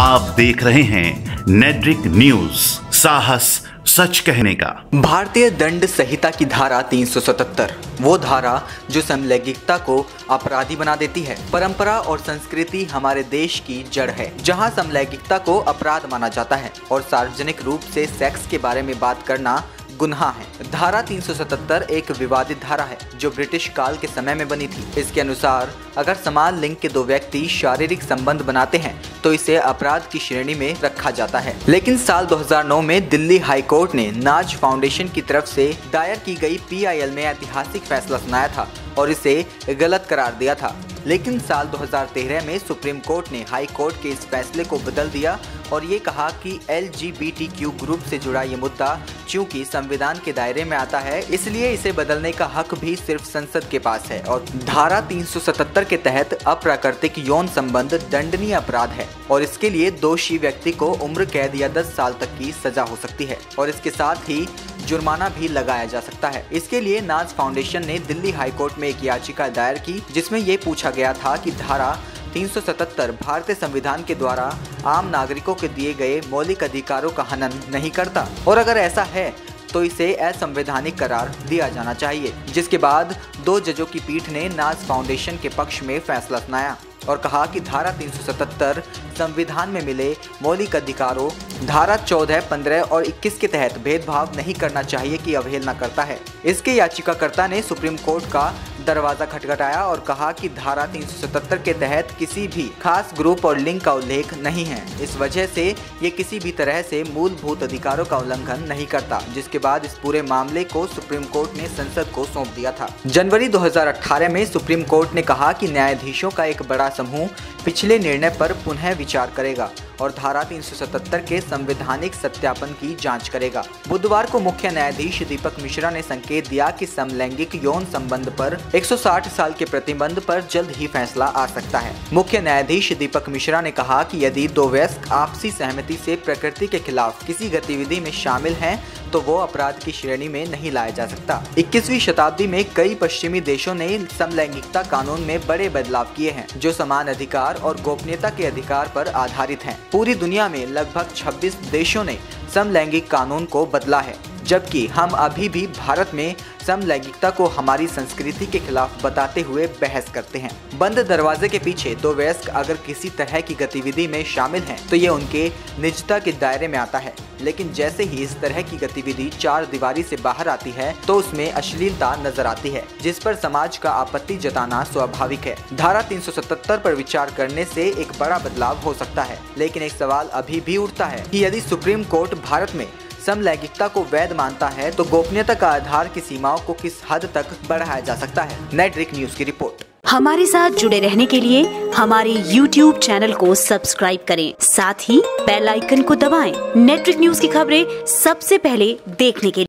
आप देख रहे हैं नेट्रिक न्यूज, साहस सच कहने का। भारतीय दंड संहिता की धारा 377 वो धारा जो समलैंगिकता को अपराधी बना देती है। परंपरा और संस्कृति हमारे देश की जड़ है, जहां समलैंगिकता को अपराध माना जाता है और सार्वजनिक रूप से सेक्स के बारे में बात करना गुनाह है। धारा 377 एक विवादित धारा है जो ब्रिटिश काल के समय में बनी थी। इसके अनुसार अगर समान लिंग के दो व्यक्ति शारीरिक संबंध बनाते हैं तो इसे अपराध की श्रेणी में रखा जाता है। लेकिन साल 2009 में दिल्ली हाई कोर्ट ने नाज फाउंडेशन की तरफ से दायर की गई PIL में ऐतिहासिक फैसला सुनाया था और इसे गलत करार दिया था। लेकिन साल 2013 में सुप्रीम कोर्ट ने हाई कोर्ट के इस फैसले को बदल दिया और ये कहा कि LGBTQ ग्रुप से जुड़ा ये मुद्दा चूंकि संविधान के दायरे में आता है, इसलिए इसे बदलने का हक भी सिर्फ संसद के पास है। और धारा 377 के तहत अप्राकृतिक यौन संबंध दंडनीय अपराध है और इसके लिए दोषी व्यक्ति को उम्र कैद या 10 साल तक की सजा हो सकती है और इसके साथ ही जुर्माना भी लगाया जा सकता है। इसके लिए नाज फाउंडेशन ने दिल्ली हाई कोर्ट में एक याचिका दायर की जिसमें ये पूछा गया था कि धारा 377 भारतीय संविधान के द्वारा आम नागरिकों के दिए गए मौलिक अधिकारों का हनन नहीं करता और अगर ऐसा है तो इसे असंवैधानिक करार दिया जाना चाहिए। जिसके बाद 2 जजों की पीठ ने नाज फाउंडेशन के पक्ष में फैसला सुनाया और कहा कि धारा 377 संविधान में मिले मौलिक अधिकारों धारा 14, 15 और 21 के तहत भेदभाव नहीं करना चाहिए की अवहेलना करता है। इसके याचिकाकर्ता ने सुप्रीम कोर्ट का दरवाजा खटखटाया और कहा कि धारा 377 के तहत किसी भी खास ग्रुप और लिंग का उल्लेख नहीं है। इस वजह से ये किसी भी तरह से मूलभूत अधिकारों का उल्लंघन नहीं करता। जिसके बाद इस पूरे मामले को सुप्रीम कोर्ट ने संसद को सौंप दिया था। जनवरी 2018 में सुप्रीम कोर्ट ने कहा कि न्यायाधीशों का एक बड़ा समूह पिछले निर्णय पर पुनः विचार करेगा और धारा 377 के संवैधानिक सत्यापन की जांच करेगा। बुधवार को मुख्य न्यायाधीश दीपक मिश्रा ने संकेत दिया कि समलैंगिक यौन संबंध पर 160 साल के प्रतिबंध पर जल्द ही फैसला आ सकता है। मुख्य न्यायाधीश दीपक मिश्रा ने कहा कि यदि 2 वयस्क आपसी सहमति से प्रकृति के खिलाफ किसी गतिविधि में शामिल हैं तो वो अपराध की श्रेणी में नहीं लाया जा सकता। 21वीं शताब्दी में कई पश्चिमी देशों ने समलैंगिकता कानून में बड़े बदलाव किए हैं जो समान अधिकार और गोपनीयता के अधिकार पर आधारित हैं। पूरी दुनिया में लगभग 26 देशों ने समलैंगिक कानून को बदला है, जबकि हम अभी भी भारत में समलैंगिकता को हमारी संस्कृति के खिलाफ बताते हुए बहस करते हैं। बंद दरवाजे के पीछे 2 वयस्क अगर किसी तरह की गतिविधि में शामिल हैं तो ये उनके निजता के दायरे में आता है। लेकिन जैसे ही इस तरह की गतिविधि 4 दीवारी से बाहर आती है तो उसमें अश्लीलता नजर आती है, जिस पर समाज का आपत्ति जताना स्वाभाविक है। धारा 377 पर विचार करने से एक बड़ा बदलाव हो सकता है, लेकिन एक सवाल अभी भी उठता है कि यदि सुप्रीम कोर्ट भारत में समलैंगिकता को वैध मानता है तो गोपनीयता का आधार की सीमाओं को किस हद तक बढ़ाया जा सकता है। नेट्रिक न्यूज की रिपोर्ट। हमारे साथ जुड़े रहने के लिए हमारे YouTube चैनल को सब्सक्राइब करें, साथ ही बेल आइकन को दबाएं। नेट्रिक न्यूज की खबरें सबसे पहले देखने के लिए